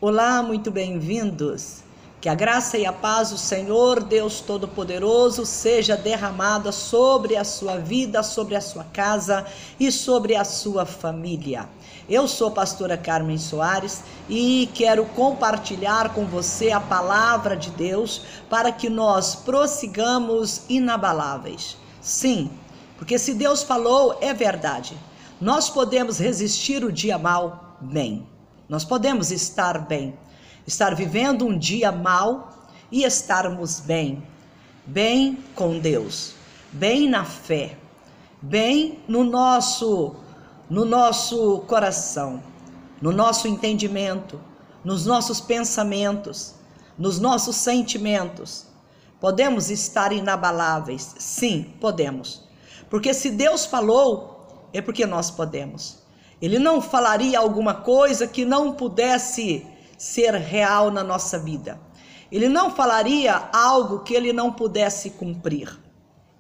Olá, muito bem-vindos. Que a graça e a paz do Senhor, Deus Todo-Poderoso, seja derramada sobre a sua vida, sobre a sua casa e sobre a sua família. Eu sou a pastora Carmen Soares e quero compartilhar com você a palavra de Deus para que nós prossigamos inabaláveis. Sim, porque se Deus falou, é verdade. Nós podemos resistir o dia mal bem. Nós podemos estar bem. Estar vivendo um dia mal e estarmos bem. Bem com Deus. Bem na fé. Bem no nosso coração. No nosso entendimento. Nos nossos pensamentos. Nos nossos sentimentos. Podemos estar inabaláveis? Sim, podemos. Porque se Deus falou, é porque nós podemos. Ele não falaria alguma coisa que não pudesse ser real na nossa vida. Ele não falaria algo que ele não pudesse cumprir.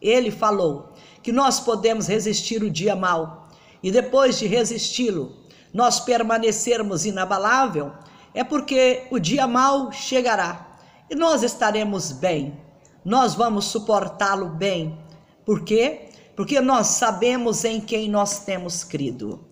Ele falou que nós podemos resistir o dia mal e depois de resisti-lo, nós permanecermos inabalável, é porque o dia mal chegará e nós estaremos bem. Nós vamos suportá-lo bem. Por quê? Porque nós sabemos em quem nós temos crido.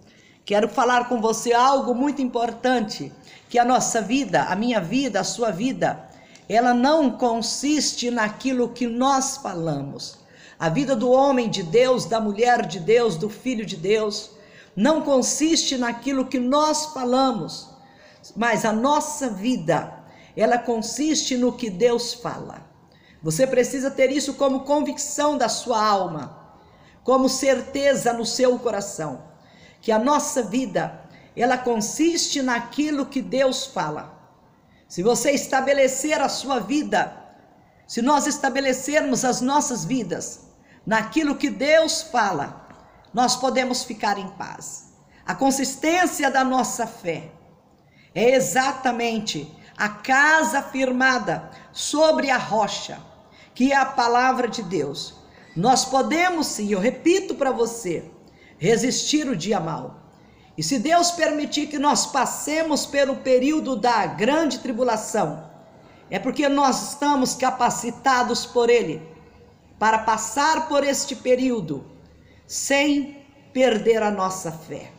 Quero falar com você algo muito importante, que a nossa vida, a minha vida, a sua vida, ela não consiste naquilo que nós falamos. A vida do homem de Deus, da mulher de Deus, do filho de Deus, não consiste naquilo que nós falamos, mas a nossa vida, ela consiste no que Deus fala. Você precisa ter isso como convicção da sua alma, como certeza no seu coração. Que a nossa vida, ela consiste naquilo que Deus fala. Se você estabelecer a sua vida, se nós estabelecermos as nossas vidas naquilo que Deus fala, nós podemos ficar em paz. A consistência da nossa fé é exatamente a casa firmada sobre a rocha, que é a palavra de Deus. Nós podemos sim, eu repito para você, resistir o dia mal. E se Deus permitir que nós passemos pelo período da grande tribulação, é porque nós estamos capacitados por Ele para passar por este período sem perder a nossa fé.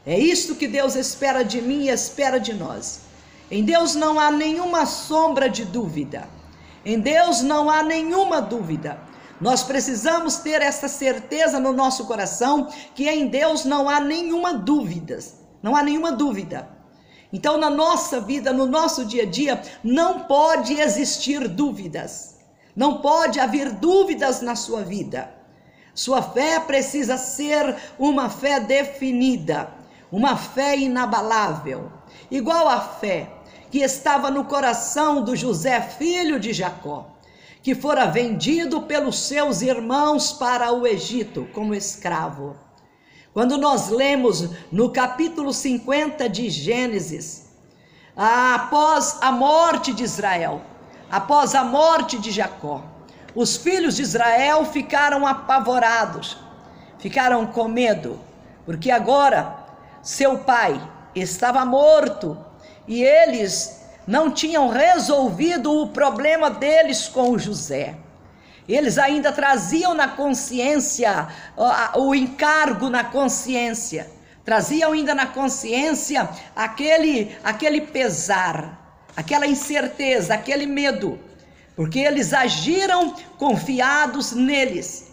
É isto que Deus espera de mim e espera de nós. Em Deus não há nenhuma sombra de dúvida. Em Deus não há nenhuma dúvida. Nós precisamos ter essa certeza no nosso coração que em Deus não há nenhuma dúvida. Não há nenhuma dúvida. Então, na nossa vida, no nosso dia a dia, não pode existir dúvidas. Não pode haver dúvidas na sua vida. Sua fé precisa ser uma fé definida, uma fé inabalável, igual à fé que estava no coração do José, filho de Jacó, que fora vendido pelos seus irmãos para o Egito como escravo. Quando nós lemos no capítulo 50 de Gênesis, após a morte de Israel, após a morte de Jacó, os filhos de Israel ficaram apavorados, ficaram com medo, porque agora seu pai estava morto e eles não tinham resolvido o problema deles com o José. Eles ainda traziam na consciência, o encargo na consciência, traziam ainda na consciência aquele pesar, aquela incerteza, aquele medo, porque eles agiram confiados neles,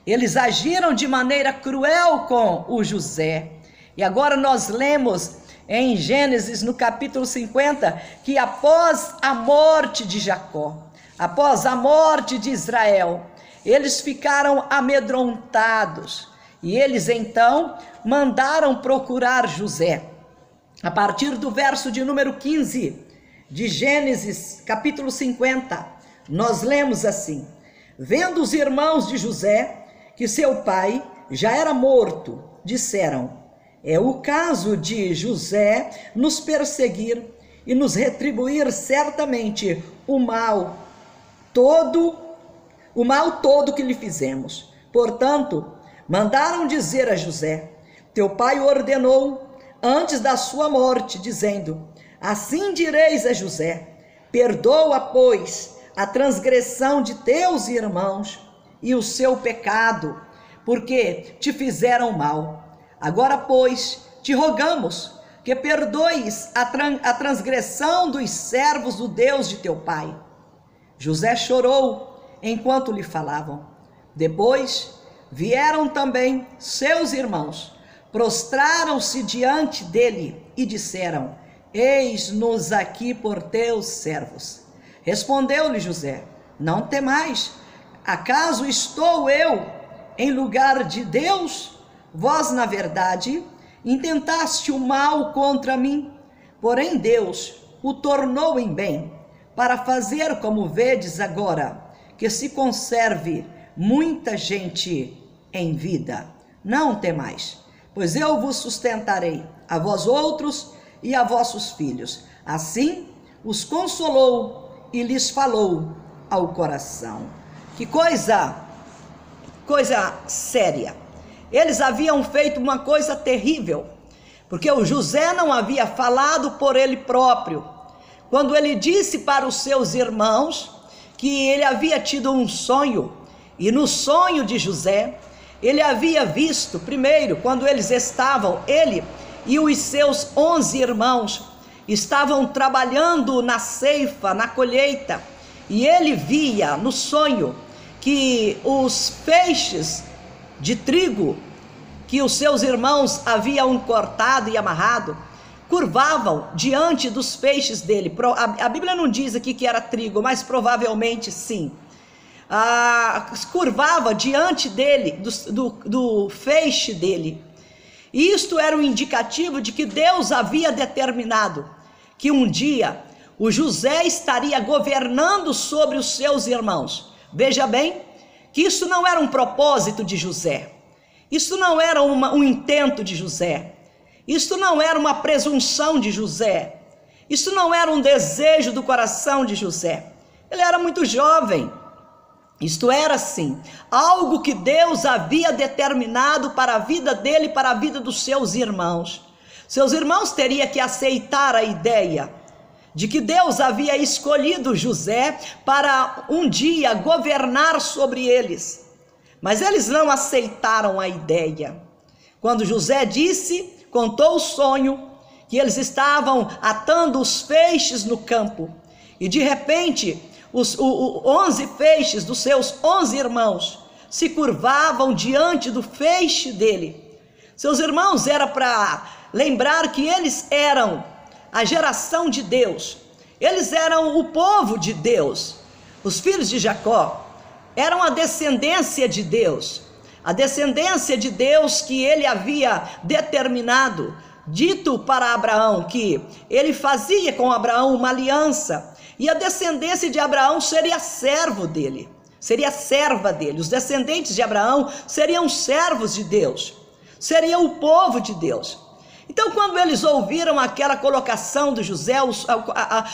eles agiram de maneira cruel com o José. E agora nós lemos em Gênesis, no capítulo 50, que após a morte de Jacó, após a morte de Israel, eles ficaram amedrontados. E eles então mandaram procurar José. A partir do verso de número 15 de Gênesis, capítulo 50, nós lemos assim: vendo os irmãos de José que seu pai já era morto, disseram: é o caso de José nos perseguir e nos retribuir certamente o mal todo que lhe fizemos. Portanto, mandaram dizer a José: teu pai ordenou antes da sua morte, dizendo: Assim direis a José: perdoa, pois, a transgressão de teus irmãos e o seu pecado, porque te fizeram mal. Agora, pois, te rogamos que perdoes a transgressão dos servos do Deus de teu pai. José chorou enquanto lhe falavam. Depois vieram também seus irmãos, prostraram-se diante dele e disseram: eis-nos aqui por teus servos. Respondeu-lhe José: não temais, acaso estou eu em lugar de Deus? Vós, na verdade, intentaste o mal contra mim, porém Deus o tornou em bem, para fazer como vedes agora, que se conserve muita gente em vida. Não temais, pois eu vos sustentarei, a vós outros e a vossos filhos. Assim os consolou e lhes falou ao coração. Que coisa séria. Eles haviam feito uma coisa terrível, porque o José não havia falado por ele próprio. Quando ele disse para os seus irmãos que ele havia tido um sonho, e no sonho de José, ele havia visto, primeiro, quando eles estavam, ele e os seus 11 irmãos, estavam trabalhando na ceifa, na colheita, e ele via no sonho que os feixes de trigo que os seus irmãos haviam cortado e amarrado, curvavam diante dos feixes dele. A Bíblia não diz aqui que era trigo, mas provavelmente sim. Curvava diante dele, do feixe dele. E isto era um indicativo de que Deus havia determinado que um dia o José estaria governando sobre os seus irmãos. Veja bem, que isso não era um propósito de José, isso não era um intento de José, isso não era uma presunção de José, isso não era um desejo do coração de José. Ele era muito jovem. Isto era, sim, algo que Deus havia determinado para a vida dele e para a vida dos seus irmãos. Seus irmãos teriam que aceitar a ideia de que Deus havia escolhido José para um dia governar sobre eles. Mas eles não aceitaram a ideia. Quando José contou o sonho, que eles estavam atando os feixes no campo, e de repente os 11 feixes dos seus 11 irmãos se curvavam diante do feixe dele. Seus irmãos, era para lembrar que eles eram a geração de Deus, eles eram o povo de Deus. Os filhos de Jacó eram a descendência de Deus, a descendência de Deus que ele havia determinado, dito para Abraão que ele fazia com Abraão uma aliança, e a descendência de Abraão seria servo dele, seria serva dele. Os descendentes de Abraão seriam servos de Deus, seria o povo de Deus. Então, quando eles ouviram aquela colocação do José,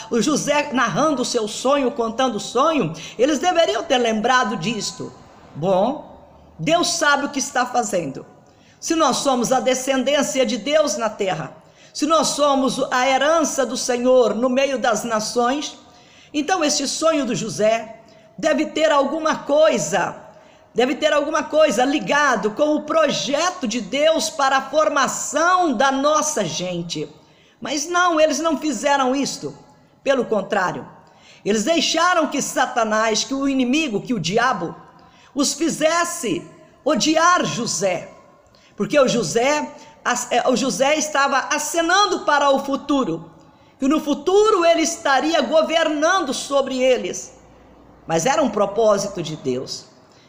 o José narrando o seu sonho, contando o sonho, eles deveriam ter lembrado disto. Bom, Deus sabe o que está fazendo. Se nós somos a descendência de Deus na terra, se nós somos a herança do Senhor no meio das nações, então este sonho do José deve ter alguma coisa ligado com o projeto de Deus para a formação da nossa gente. Mas não, eles não fizeram isto. Pelo contrário, eles deixaram que Satanás, que o inimigo, que o diabo, os fizesse odiar José. Porque o José estava acenando para o futuro, que no futuro ele estaria governando sobre eles. Mas era um propósito de Deus.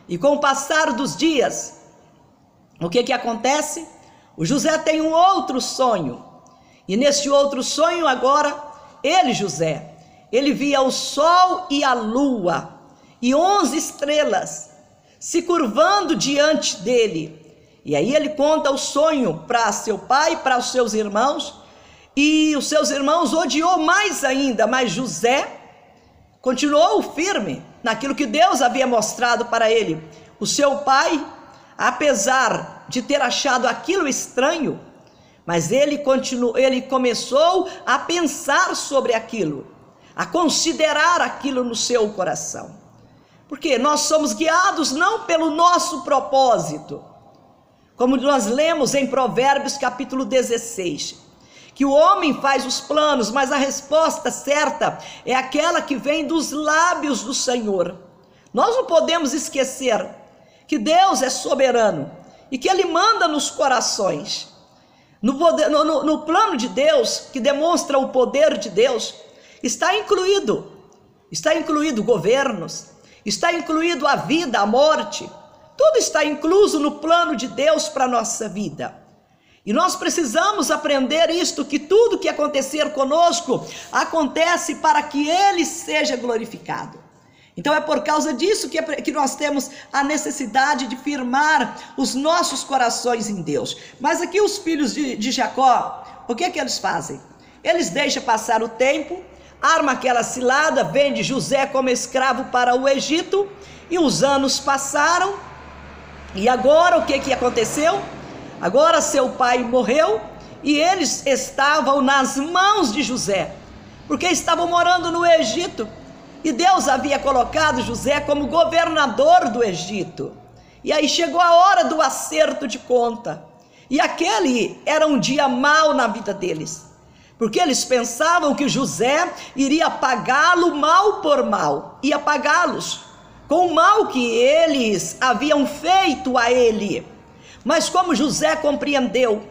E com o passar dos dias, o que acontece? O José tem um outro sonho. E nesse outro sonho agora, José, ele via o sol e a lua e 11 estrelas se curvando diante dele. E aí ele conta o sonho para seu pai, para os seus irmãos, e os seus irmãos odiou mais ainda, mas José continuou firme naquilo que Deus havia mostrado para ele. O seu pai, apesar de ter achado aquilo estranho, Mas ele começou a pensar sobre aquilo, a considerar aquilo no seu coração. Porque nós somos guiados não pelo nosso propósito, como nós lemos em Provérbios capítulo 16, que o homem faz os planos, mas a resposta certa é aquela que vem dos lábios do Senhor. Nós não podemos esquecer que Deus é soberano e que Ele manda nos corações. No plano de Deus, que demonstra o poder de Deus, está incluído governos, está incluído a vida, a morte, tudo está incluso no plano de Deus para a nossa vida. E nós precisamos aprender isto, que tudo que acontecer conosco, acontece para que Ele seja glorificado. Então é por causa disso que nós temos a necessidade de firmar os nossos corações em Deus. Mas aqui os filhos de Jacó, o que eles fazem? Eles deixam passar o tempo, arma aquela cilada, vende José como escravo para o Egito, e os anos passaram, e agora o que aconteceu? Agora seu pai morreu, e eles estavam nas mãos de José, porque estavam morando no Egito, e Deus havia colocado José como governador do Egito. E aí chegou a hora do acerto de conta, e aquele era um dia mau na vida deles, porque eles pensavam que José iria pagá-lo mal por mal, ia pagá-los com o mal que eles haviam feito a ele. Mas como José compreendeu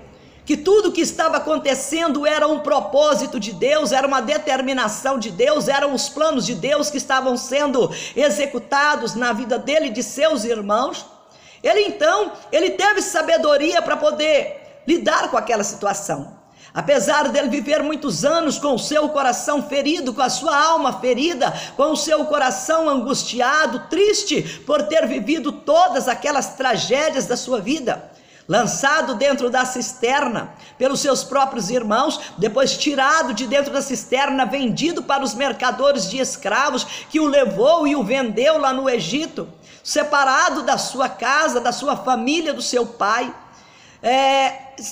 que tudo que estava acontecendo era um propósito de Deus, era uma determinação de Deus, eram os planos de Deus que estavam sendo executados na vida dele e de seus irmãos, ele teve sabedoria para poder lidar com aquela situação. Apesar dele viver muitos anos com o seu coração ferido, com a sua alma ferida, com o seu coração angustiado, triste por ter vivido todas aquelas tragédias da sua vida, lançado dentro da cisterna pelos seus próprios irmãos, depois tirado de dentro da cisterna, vendido para os mercadores de escravos, que o levou e o vendeu lá no Egito, separado da sua casa, da sua família, do seu pai,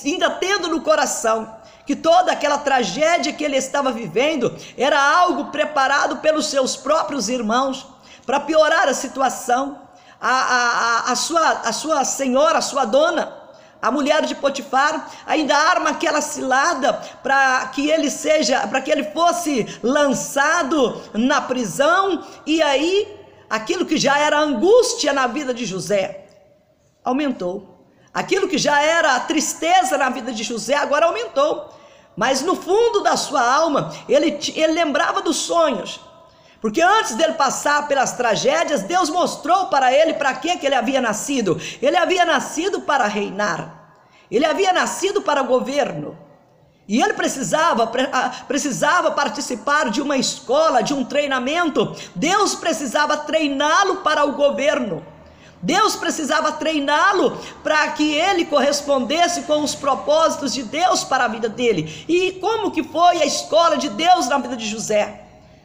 ainda tendo no coração que toda aquela tragédia que ele estava vivendo era algo preparado pelos seus próprios irmãos para piorar a situação. A sua senhora, a sua dona, a mulher de Potifar, ainda arma aquela cilada para que ele fosse lançado na prisão, e aí aquilo que já era angústia na vida de José aumentou. Aquilo que já era tristeza na vida de José agora aumentou. Mas no fundo da sua alma ele lembrava dos sonhos, porque antes dele passar pelas tragédias, Deus mostrou para ele para que ele havia nascido. Ele havia nascido para reinar, ele havia nascido para governo, e ele precisava participar de uma escola, de um treinamento. Deus precisava treiná-lo para o governo. Deus precisava treiná-lo para que ele correspondesse com os propósitos de Deus para a vida dele. E como que foi a escola de Deus na vida de José?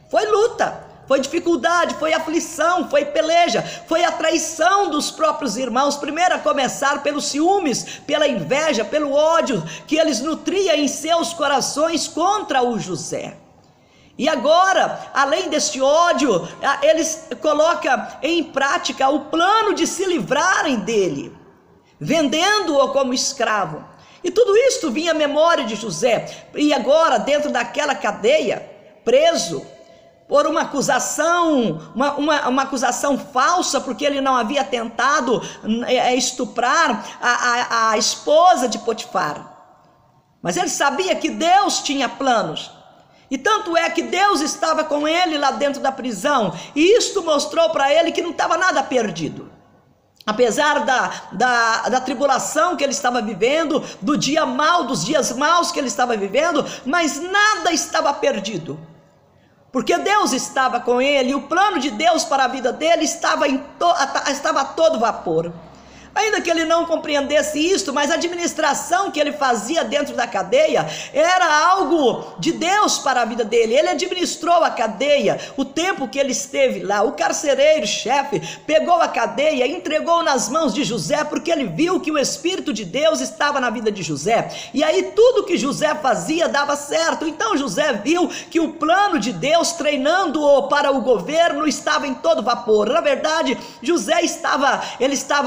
Foi luta, foi dificuldade, foi aflição, foi peleja, foi a traição dos próprios irmãos, primeiro a começar pelos ciúmes, pela inveja, pelo ódio que eles nutriam em seus corações contra o José. E agora, além deste ódio, eles colocam em prática o plano de se livrarem dele, vendendo-o como escravo. E tudo isto vinha à memória de José. E agora, dentro daquela cadeia, preso por uma acusação, uma acusação falsa, porque ele não havia tentado estuprar a esposa de Potifar. Mas ele sabia que Deus tinha planos. E tanto é que Deus estava com ele lá dentro da prisão, e isto mostrou para ele que não estava nada perdido. Apesar da tribulação que ele estava vivendo, do dia mau, dos dias maus que ele estava vivendo, mas nada estava perdido, porque Deus estava com ele, e o plano de Deus para a vida dele estava a todo vapor. Ainda que ele não compreendesse isto, mas a administração que ele fazia dentro da cadeia era algo de Deus para a vida dele. Ele administrou a cadeia, o tempo que ele esteve lá. O carcereiro-chefe pegou a cadeia, entregou nas mãos de José, porque ele viu que o Espírito de Deus estava na vida de José. E aí tudo que José fazia dava certo. Então José viu que o plano de Deus, treinando-o para o governo, estava em todo vapor. Na verdade, José estava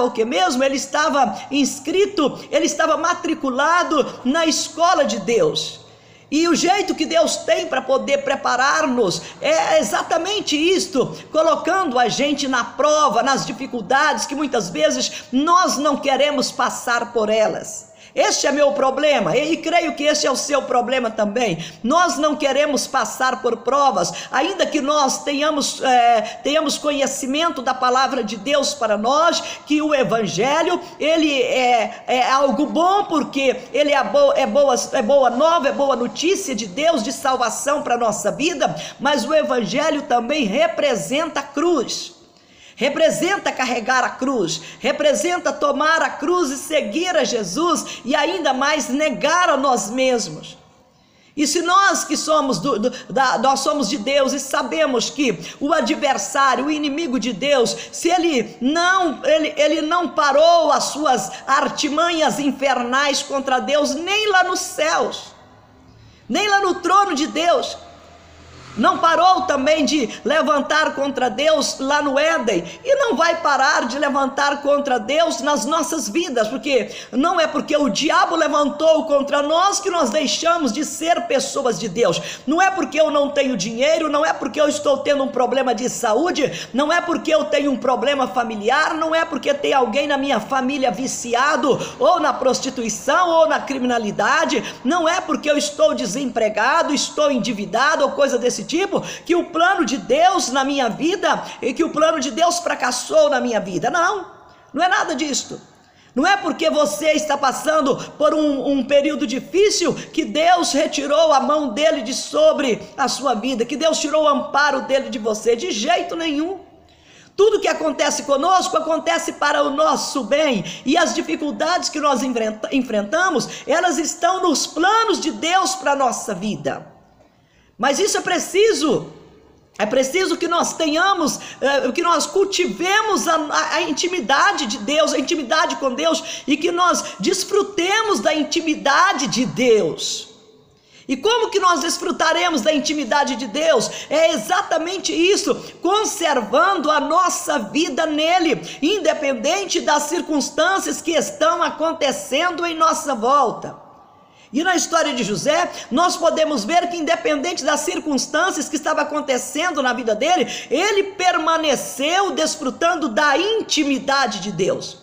o que mesmo? Ele estava inscrito, ele estava matriculado na escola de Deus. E o jeito que Deus tem para poder preparar-nos é exatamente isto, colocando a gente na prova, nas dificuldades que muitas vezes nós não queremos passar por elas. Este é meu problema, e creio que este é o seu problema também. Nós não queremos passar por provas, ainda que nós tenhamos conhecimento da palavra de Deus para nós, que o Evangelho, ele é algo bom, porque ele é boa nova, é boa notícia de Deus, de salvação para a nossa vida, mas o Evangelho também representa a cruz. Representa carregar a cruz, representa tomar a cruz e seguir a Jesus, e ainda mais negar a nós mesmos. E se nós que somos nós somos de Deus e sabemos que o adversário, o inimigo de Deus, se ele não parou as suas artimanhas infernais contra Deus, nem lá nos céus, nem lá no trono de Deus, não parou também de levantar contra Deus lá no Éden, e não vai parar de levantar contra Deus nas nossas vidas, porque não é porque o diabo levantou contra nós que nós deixamos de ser pessoas de Deus. Não é porque eu não tenho dinheiro, não é porque eu estou tendo um problema de saúde, não é porque eu tenho um problema familiar, não é porque tem alguém na minha família viciado, ou na prostituição, ou na criminalidade, não é porque eu estou desempregado, estou endividado, ou coisa desse tipo, que o plano de Deus na minha vida, e que o plano de Deus fracassou na minha vida. Não é nada disto. Não é porque você está passando por um período difícil que Deus retirou a mão dele de sobre a sua vida, que Deus tirou o amparo dele de você, de jeito nenhum. Tudo que acontece conosco acontece para o nosso bem, e as dificuldades que nós enfrentamos, elas estão nos planos de Deus para a nossa vida. Mas isso é preciso que nós tenhamos, que nós cultivemos a intimidade de Deus, a intimidade com Deus, e que nós desfrutemos da intimidade de Deus. E como que nós desfrutaremos da intimidade de Deus? É exatamente isso, conservando a nossa vida nele, independente das circunstâncias que estão acontecendo em nossa volta. E na história de José, nós podemos ver que, independente das circunstâncias que estavam acontecendo na vida dele, ele permaneceu desfrutando da intimidade de Deus.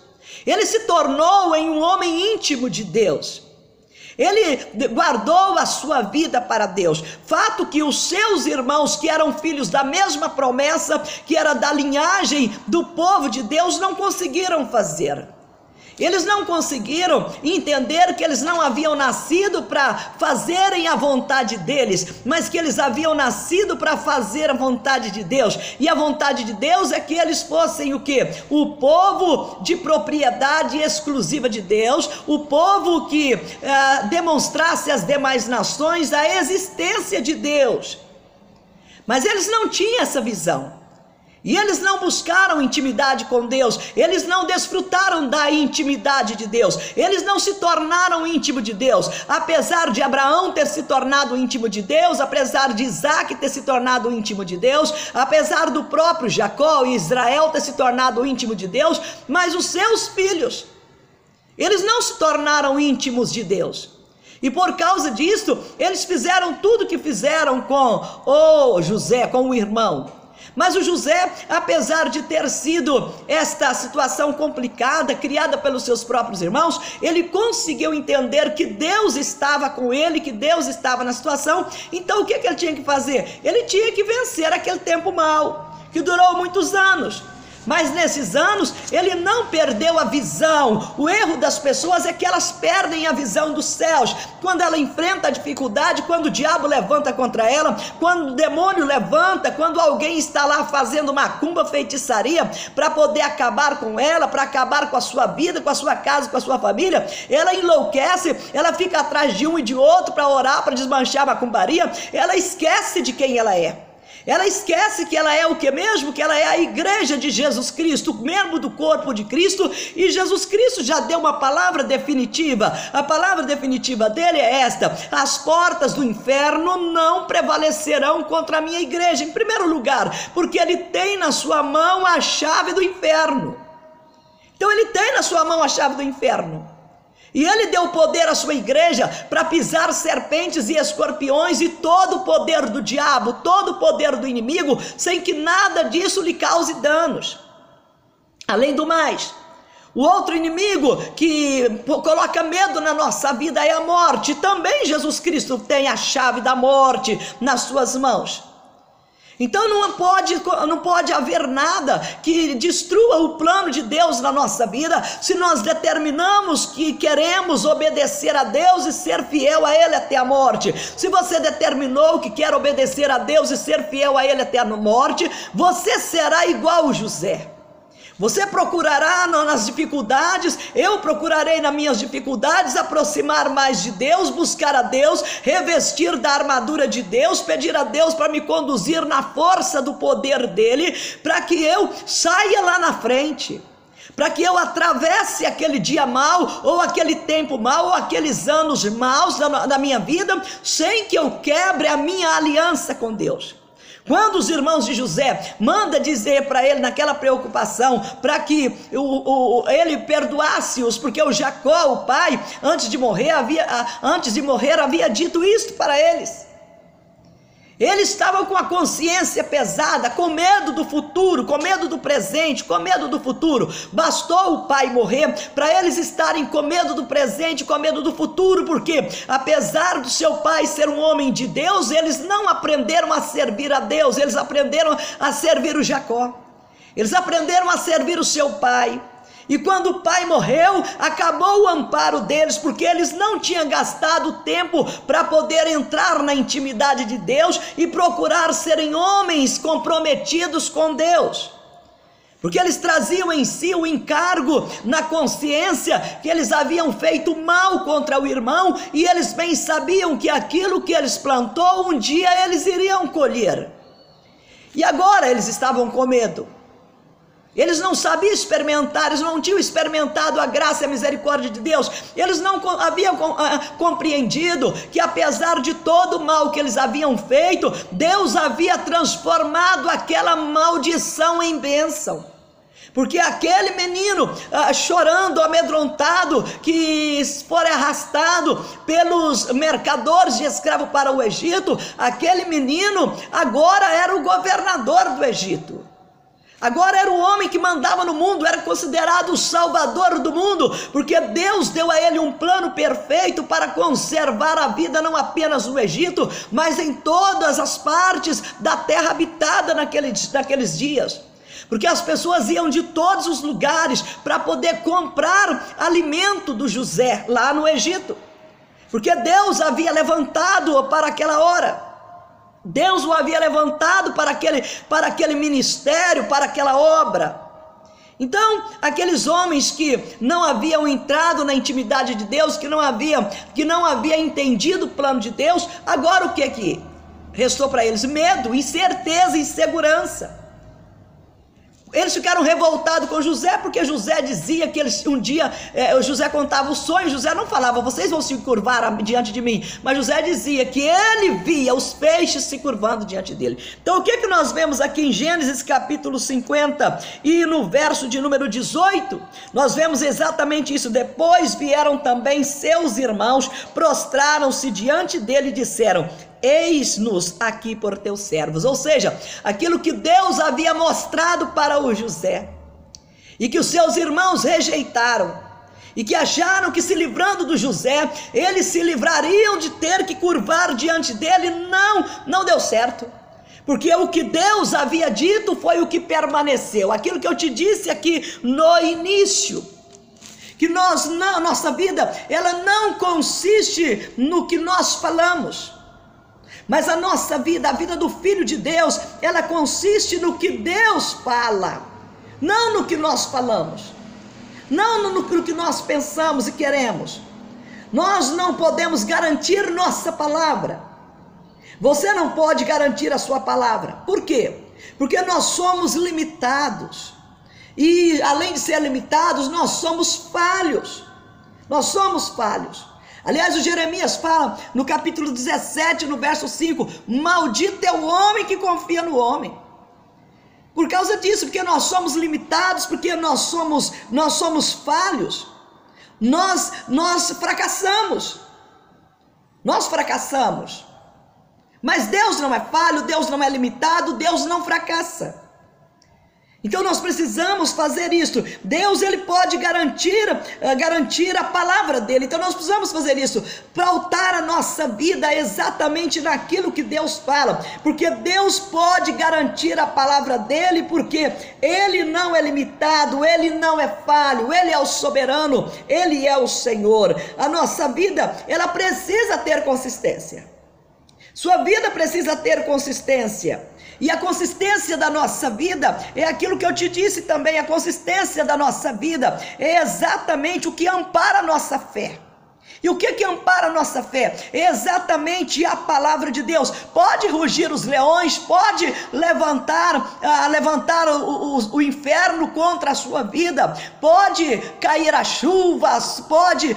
Ele se tornou um homem íntimo de Deus. Ele guardou a sua vida para Deus. Fato que os seus irmãos, que eram filhos da mesma promessa, que era da linhagem do povo de Deus, não conseguiram fazer. Eles não conseguiram entender que eles não haviam nascido para fazerem a vontade deles, mas que eles haviam nascido para fazer a vontade de Deus. E a vontade de Deus é que eles fossem o quê? O povo de propriedade exclusiva de Deus, o povo que demonstrasse às demais nações a existência de Deus. Mas eles não tinham essa visão. E eles não buscaram intimidade com Deus, eles não desfrutaram da intimidade de Deus, eles não se tornaram íntimo de Deus. Apesar de Abraão ter se tornado íntimo de Deus, apesar de Isaac ter se tornado íntimo de Deus, apesar do próprio Jacó e Israel ter se tornado íntimo de Deus, mas os seus filhos, eles não se tornaram íntimos de Deus. E por causa disso, eles fizeram tudo o que fizeram com José, com o irmão. Mas o José, apesar de ter sido esta situação complicada, criada pelos seus próprios irmãos, ele conseguiu entender que Deus estava com ele, que Deus estava na situação. Então o que ele tinha que fazer? Ele tinha que vencer aquele tempo mau, que durou muitos anos. mas nesses anos ele não perdeu a visão. O erro das pessoas é que elas perdem a visão dos céus. Quando ela enfrenta a dificuldade, quando o diabo levanta contra ela, quando o demônio levanta, quando alguém está lá fazendo macumba, feitiçaria, para poder acabar com ela, para acabar com a sua vida, com a sua casa, com a sua família, ela enlouquece, ela fica atrás de um e de outro para orar, para desmanchar a macumbaria, ela esquece de quem ela é. Ela esquece que ela é o que mesmo? Que ela é a igreja de Jesus Cristo, membro do corpo de Cristo, e Jesus Cristo já deu uma palavra definitiva. A palavra definitiva dele é esta: as portas do inferno não prevalecerão contra a minha igreja. Em primeiro lugar, porque ele tem na sua mão a chave do inferno. Então ele tem na sua mão a chave do inferno. E ele deu poder à sua igreja para pisar serpentes e escorpiões e todo o poder do diabo, todo o poder do inimigo, sem que nada disso lhe cause danos. Além do mais, o outro inimigo que coloca medo na nossa vida é a morte. Também Jesus Cristo tem a chave da morte nas suas mãos. Então não pode haver nada que destrua o plano de Deus na nossa vida, se nós determinamos que queremos obedecer a Deus e ser fiel a Ele até a morte. Se você determinou que quer obedecer a Deus e ser fiel a Ele até a morte, você será igual José. Você procurará nas dificuldades, eu procurarei nas minhas dificuldades aproximar mais de Deus, buscar a Deus, revestir da armadura de Deus, pedir a Deus para me conduzir na força do poder dele, para que eu saia lá na frente, para que eu atravesse aquele dia mau, ou aquele tempo mau, ou aqueles anos maus da minha vida, sem que eu quebre a minha aliança com Deus. Quando os irmãos de José mandam dizer para ele, naquela preocupação, para que ele perdoasse-os, porque o Jacó, o pai, antes de morrer havia dito isto para eles. Eles estavam com a consciência pesada, com medo do futuro, com medo do presente, com medo do futuro. Bastou o pai morrer para eles estarem com medo do presente, com medo do futuro, porque apesar do seu pai ser um homem de Deus, eles não aprenderam a servir a Deus, eles aprenderam a servir o Jacó, eles aprenderam a servir o seu pai. E quando o pai morreu, acabou o amparo deles, porque eles não tinham gastado tempo para poder entrar na intimidade de Deus e procurar serem homens comprometidos com Deus. Porque eles traziam em si o encargo na consciência que eles haviam feito mal contra o irmão, e eles bem sabiam que aquilo que eles plantou, um dia eles iriam colher. E agora eles estavam com medo. Eles não sabiam experimentar, eles não tinham experimentado a graça e a misericórdia de Deus. Eles não haviam compreendido que apesar de todo o mal que eles haviam feito, Deus havia transformado aquela maldição em bênção. Porque aquele menino chorando, amedrontado, que foi arrastado pelos mercadores de escravo para o Egito, aquele menino agora era o governador do Egito. Agora era o homem que mandava no mundo, era considerado o salvador do mundo, porque Deus deu a ele um plano perfeito para conservar a vida não apenas no Egito, mas em todas as partes da terra habitada naqueles dias. Porque as pessoas iam de todos os lugares para poder comprar alimento do José lá no Egito, porque Deus havia levantado para aquela hora. Deus o havia levantado para aquele ministério, para aquela obra. Então, aqueles homens que não haviam entrado na intimidade de Deus, que não havia entendido o plano de Deus, agora o que restou para eles? Medo, incerteza, insegurança. Eles ficaram revoltados com José, porque José dizia que José contava o sonho. José não falava, vocês vão se curvar diante de mim, mas José dizia que ele via os peixes se curvando diante dele. Então o que nós vemos aqui em Gênesis capítulo 50 e no verso de número 18, nós vemos exatamente isso. Depois vieram também seus irmãos, prostraram-se diante dele e disseram: eis-nos aqui por teus servos. Ou seja, aquilo que Deus havia mostrado para o José, e que os seus irmãos rejeitaram, e que acharam que se livrando do José, eles se livrariam de ter que curvar diante dele, não deu certo. Porque o que Deus havia dito foi o que permaneceu. Aquilo que eu te disse aqui no início, que nossa vida, ela não consiste no que nós falamos, mas a nossa vida, a vida do Filho de Deus, ela consiste no que Deus fala, não no que nós falamos, não no que nós pensamos e queremos. Nós não podemos garantir nossa palavra. Você não pode garantir a sua palavra. Por quê? Porque nós somos limitados. E além de ser limitados, nós somos falhos. Nós somos falhos. Aliás, o Jeremias fala no capítulo 17, no verso 5: maldito é o homem que confia no homem. Por causa disso, porque nós somos limitados, porque nós somos falhos. Nós fracassamos. Nós fracassamos. Mas Deus não é falho, Deus não é limitado, Deus não fracassa. Então nós precisamos fazer isso. Deus, ele pode garantir a palavra dele. Então nós precisamos fazer isso, pautar a nossa vida exatamente naquilo que Deus fala, porque Deus pode garantir a palavra dele, porque ele não é limitado, ele não é falho, ele é o soberano, ele é o Senhor. A nossa vida, ela precisa ter consistência. Sua vida precisa ter consistência. E a consistência da nossa vida é aquilo que eu te disse também. A consistência da nossa vida é exatamente o que ampara a nossa fé. E o que ampara a nossa fé? É exatamente a palavra de Deus. Pode rugir os leões, pode levantar o inferno contra a sua vida, pode cair as chuvas, pode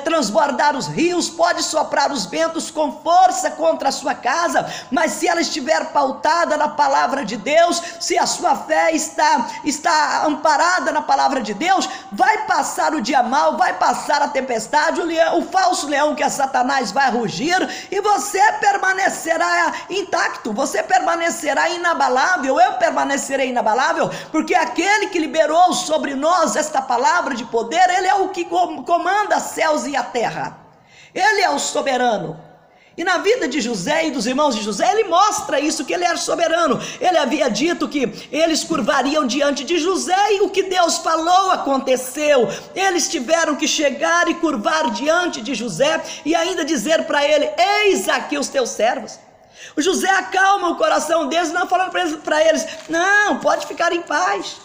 transbordar os rios, pode soprar os ventos com força contra a sua casa, mas se ela estiver pautada na palavra de Deus, se a sua fé está amparada na palavra de Deus, vai passar o dia mau, vai passar a tempestade, o falso leão que é Satanás vai rugir, e você permanecerá intacto, você permanecerá inabalável, eu permanecerei inabalável, porque aquele que liberou sobre nós esta palavra de poder, ele é o que comanda céus e a terra, ele é o soberano. E na vida de José e dos irmãos de José, ele mostra isso, que ele era soberano. Ele havia dito que eles curvariam diante de José, e o que Deus falou aconteceu. Eles tiveram que chegar e curvar diante de José e ainda dizer para ele: eis aqui os teus servos. O José acalma o coração deles, não falando para eles: não, pode ficar em paz,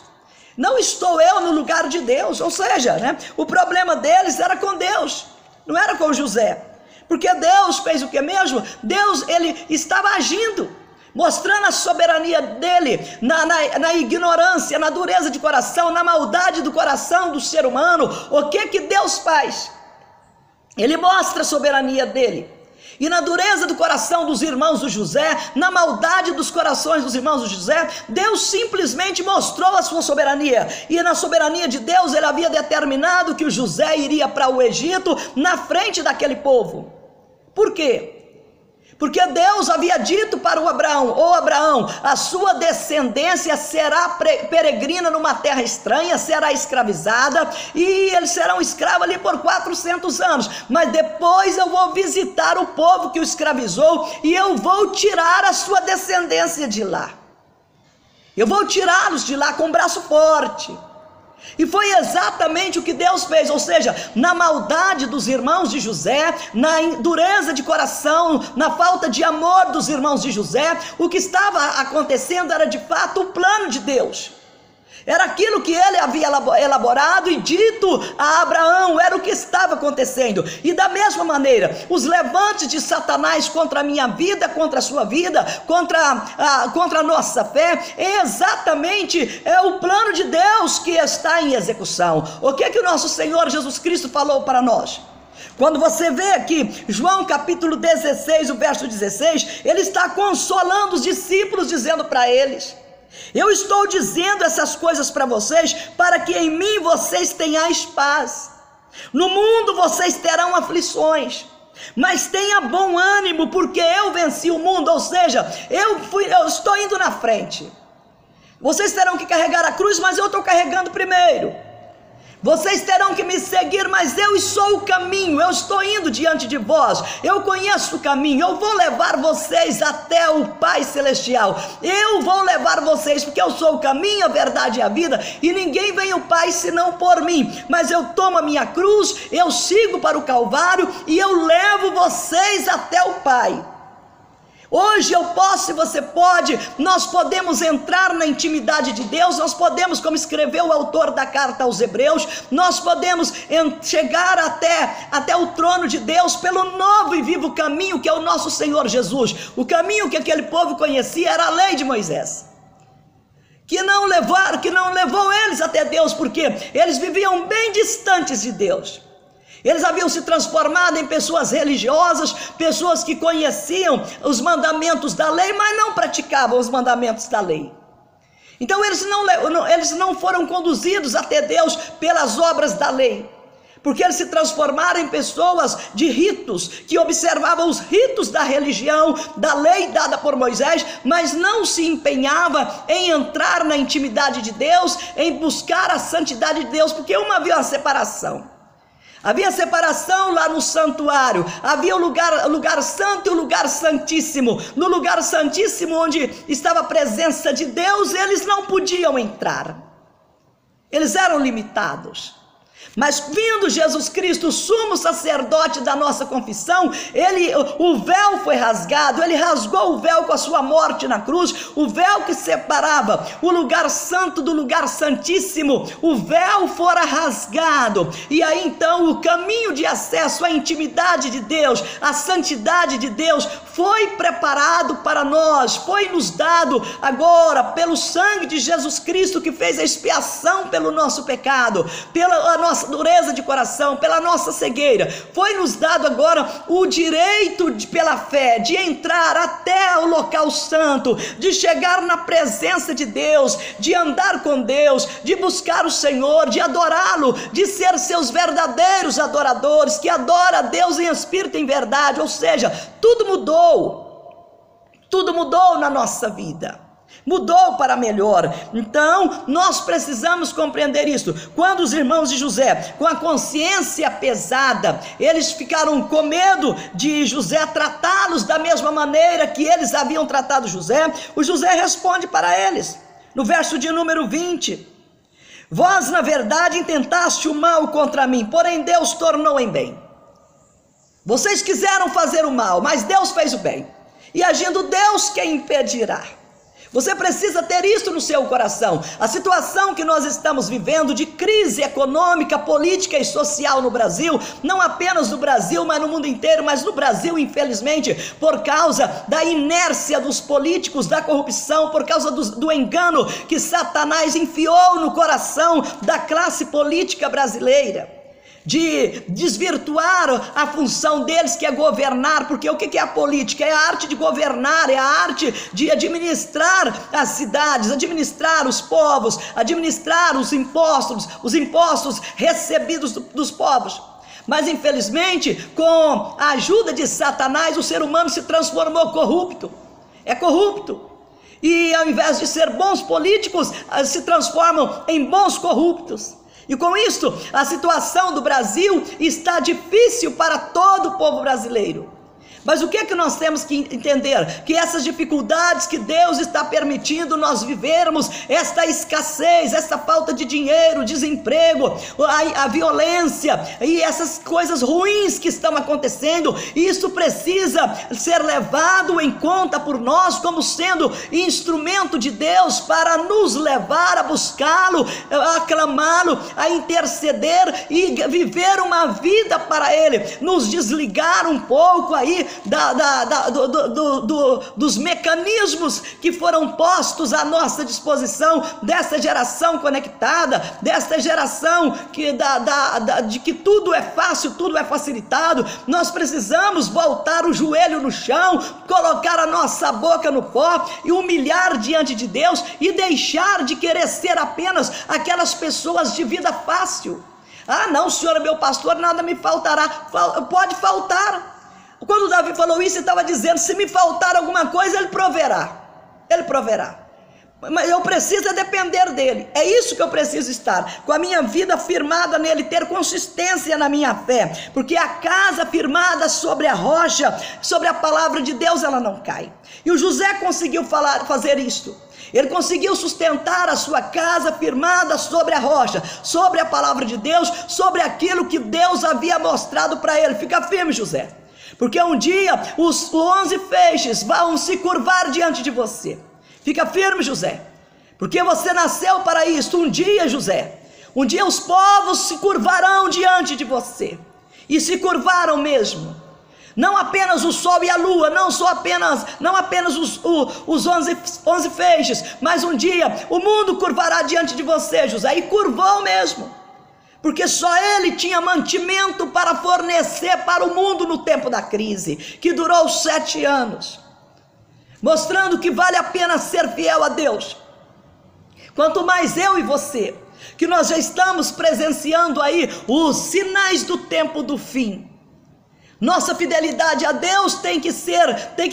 não estou eu no lugar de Deus. Ou seja, o problema deles era com Deus, não era com José. Porque Deus fez o que mesmo? Deus, ele estava agindo, mostrando a soberania dele na ignorância, na dureza de coração, na maldade do coração do ser humano. O que Deus faz? Ele mostra a soberania dele. E na dureza do coração dos irmãos do José, na maldade dos corações dos irmãos do José, Deus simplesmente mostrou a sua soberania. E na soberania de Deus, ele havia determinado que o José iria para o Egito na frente daquele povo. Por quê? Porque Deus havia dito para o Abraão, a sua descendência será peregrina numa terra estranha, será escravizada, e eles serão escravos ali por 400 anos, mas depois eu vou visitar o povo que o escravizou, e eu vou tirar a sua descendência de lá, eu vou tirá-los de lá com um braço forte. E foi exatamente o que Deus fez, ou seja, na maldade dos irmãos de José, na dureza de coração, na falta de amor dos irmãos de José, o que estava acontecendo era de fato o plano de Deus. Era aquilo que ele havia elaborado e dito a Abraão, era o que estava acontecendo. E da mesma maneira, os levantes de Satanás contra a minha vida, contra a sua vida, contra a nossa fé, é exatamente o plano de Deus que está em execução. O que o nosso Senhor Jesus Cristo falou para nós? Quando você vê aqui, João capítulo 16, o verso 16, ele está consolando os discípulos, dizendo para eles: eu estou dizendo essas coisas para vocês, para que em mim vocês tenhais paz. No mundo vocês terão aflições, mas tenha bom ânimo, porque eu venci o mundo. Ou seja, eu estou indo na frente. Vocês terão que carregar a cruz, mas eu estou carregando primeiro. Vocês terão que me seguir, mas eu sou o caminho, eu estou indo diante de vós, eu conheço o caminho, eu vou levar vocês até o Pai Celestial, eu vou levar vocês, porque eu sou o caminho, a verdade e a vida, e ninguém vem ao Pai senão por mim, mas eu tomo a minha cruz, eu sigo para o Calvário, e eu levo vocês até o Pai. Hoje eu posso e você pode, nós podemos entrar na intimidade de Deus, nós podemos, como escreveu o autor da carta aos Hebreus, nós podemos chegar até o trono de Deus pelo novo e vivo caminho que é o nosso Senhor Jesus. O caminho que aquele povo conhecia era a lei de Moisés, que não levou eles até Deus, porque eles viviam bem distantes de Deus. Eles haviam se transformado em pessoas religiosas, pessoas que conheciam os mandamentos da lei, mas não praticavam os mandamentos da lei. Então eles não foram conduzidos até Deus pelas obras da lei, porque eles se transformaram em pessoas de ritos, que observavam os ritos da religião, da lei dada por Moisés, mas não se empenhava em entrar na intimidade de Deus, em buscar a santidade de Deus, porque havia uma separação. Havia separação lá no santuário, havia o lugar santo e o lugar santíssimo. No lugar santíssimo, onde estava a presença de Deus, eles não podiam entrar, eles eram limitados. Mas vindo Jesus Cristo, o sumo sacerdote da nossa confissão, o véu foi rasgado, ele rasgou o véu com a sua morte na cruz, o véu que separava o lugar santo do lugar santíssimo, o véu fora rasgado, e aí então o caminho de acesso à intimidade de Deus, à santidade de Deus, foi preparado para nós, foi nos dado agora pelo sangue de Jesus Cristo, que fez a expiação pelo nosso pecado, pela nossa dureza de coração, pela nossa cegueira. Foi nos dado agora o direito pela fé de entrar até o local santo, de chegar na presença de Deus, de andar com Deus, de buscar o Senhor, de adorá-lo, de ser seus verdadeiros adoradores, que adora a Deus em espírito e em verdade. Ou seja, tudo mudou na nossa vida. Mudou para melhor. Então nós precisamos compreender isso. Quando os irmãos de José, com a consciência pesada, eles ficaram com medo de José tratá-los da mesma maneira que eles haviam tratado José, o José responde para eles, no verso de número 20: vós na verdade intentaste o mal contra mim, porém Deus tornou em bem. Vocês quiseram fazer o mal, mas Deus fez o bem, e agindo Deus, quem impedirá? Você precisa ter isso no seu coração. A situação que nós estamos vivendo de crise econômica, política e social no Brasil, não apenas no Brasil, mas no mundo inteiro, mas no Brasil, infelizmente, por causa da inércia dos políticos, da corrupção, por causa do engano que Satanás enfiou no coração da classe política brasileira, de desvirtuar a função deles, que é governar, porque o que é a política? É a arte de governar, é a arte de administrar as cidades, administrar os povos, administrar os impostos recebidos dos povos. Mas infelizmente, com a ajuda de Satanás, o ser humano se transformou corrupto, é corrupto, e ao invés de ser bons políticos, se transformam em bons corruptos. E com isto, a situação do Brasil está difícil para todo o povo brasileiro. Mas o que é que nós temos que entender? Que essas dificuldades que Deus está permitindo nós vivermos, esta escassez, essa falta de dinheiro, desemprego, a violência e essas coisas ruins que estão acontecendo, isso precisa ser levado em conta por nós como sendo instrumento de Deus para nos levar a buscá-lo, a clamá-lo, a interceder e viver uma vida para Ele, nos desligar um pouco aí dos mecanismos que foram postos à nossa disposição, dessa geração conectada, desta geração de que tudo é fácil, tudo é facilitado. Nós precisamos voltar o joelho no chão, colocar a nossa boca no pó e humilhar diante de Deus e deixar de querer ser apenas aquelas pessoas de vida fácil. Ah não, o Senhor é meu pastor, nada me faltará. Pode faltar. Quando Davi falou isso, ele estava dizendo: se me faltar alguma coisa, Ele proverá. Ele proverá. Mas eu preciso depender dele. É isso que eu preciso estar, com a minha vida firmada nele, ter consistência na minha fé, porque a casa firmada sobre a rocha, sobre a palavra de Deus, ela não cai. E o José conseguiu fazer isto. Ele conseguiu sustentar a sua casa firmada sobre a rocha, sobre a palavra de Deus, sobre aquilo que Deus havia mostrado para ele. Fica firme, José, porque um dia os 11 feixes vão se curvar diante de você. Fica firme, José, porque você nasceu para isso. Um dia, José, um dia os povos se curvarão diante de você, e se curvaram mesmo. Não apenas o sol e a lua, não apenas os 11 feixes, mas um dia o mundo curvará diante de você, José, e curvou mesmo, porque só ele tinha mantimento para fornecer para o mundo no tempo da crise, que durou 7 anos, mostrando que vale a pena ser fiel a Deus. Quanto mais eu e você, que nós já estamos presenciando aí os sinais do tempo do fim. Nossa fidelidade a Deus tem que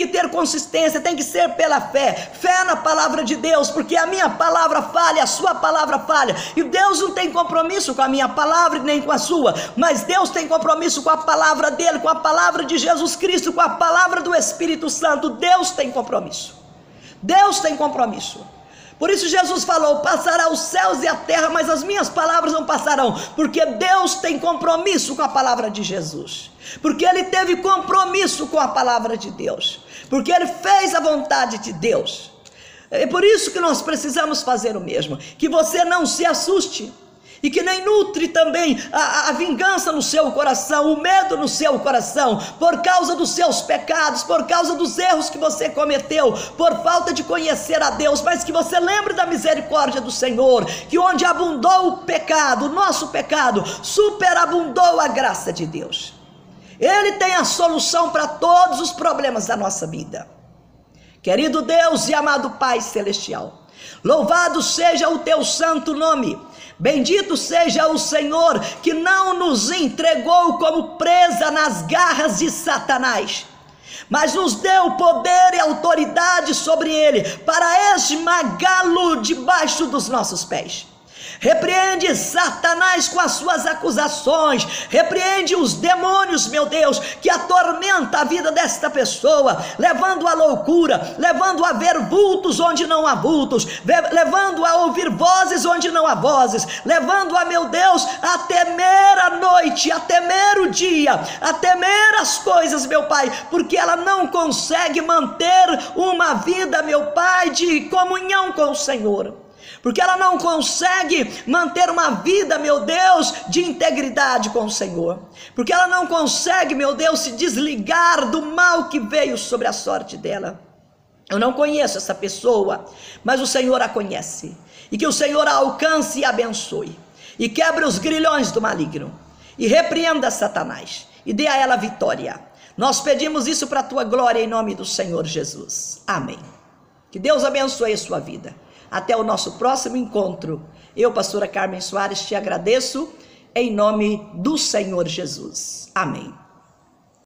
ter consistência, tem que ser pela fé na palavra de Deus, porque a minha palavra falha, a sua palavra falha, e Deus não tem compromisso com a minha palavra nem com a sua, mas Deus tem compromisso com a palavra dele, com a palavra de Jesus Cristo, com a palavra do Espírito Santo. Deus tem compromisso, Deus tem compromisso. Por isso Jesus falou: passará os céus e a terra, mas as minhas palavras não passarão, porque Deus tem compromisso com a palavra de Jesus, porque ele teve compromisso com a palavra de Deus, porque ele fez a vontade de Deus. É por isso que nós precisamos fazer o mesmo, que você não se assuste, e que nem nutre também a vingança no seu coração, o medo no seu coração, por causa dos seus pecados, por causa dos erros que você cometeu, por falta de conhecer a Deus, mas que você lembre da misericórdia do Senhor, que onde abundou o pecado, o nosso pecado, superabundou a graça de Deus. Ele tem a solução para todos os problemas da nossa vida. Querido Deus e amado Pai Celestial, louvado seja o teu santo nome. Bendito seja o Senhor, que não nos entregou como presa nas garras de Satanás, mas nos deu poder e autoridade sobre ele, para esmagá-lo debaixo dos nossos pés. Repreende Satanás com as suas acusações, repreende os demônios, meu Deus, que atormenta a vida desta pessoa, levando à loucura, levando a ver vultos onde não há vultos, levando a ouvir vozes onde não há vozes, levando a, meu Deus, a temer a noite, a temer o dia, a temer as coisas, meu Pai, porque ela não consegue manter uma vida, meu Pai, de comunhão com o Senhor, porque ela não consegue manter uma vida, meu Deus, de integridade com o Senhor, porque ela não consegue, meu Deus, se desligar do mal que veio sobre a sorte dela. Eu não conheço essa pessoa, mas o Senhor a conhece, e que o Senhor a alcance e abençoe, e quebre os grilhões do maligno, e repreenda Satanás, e dê a ela vitória. Nós pedimos isso para a tua glória, em nome do Senhor Jesus, amém. Que Deus abençoe a sua vida. Até o nosso próximo encontro. Eu, pastora Carmen Soares, te agradeço em nome do Senhor Jesus. Amém.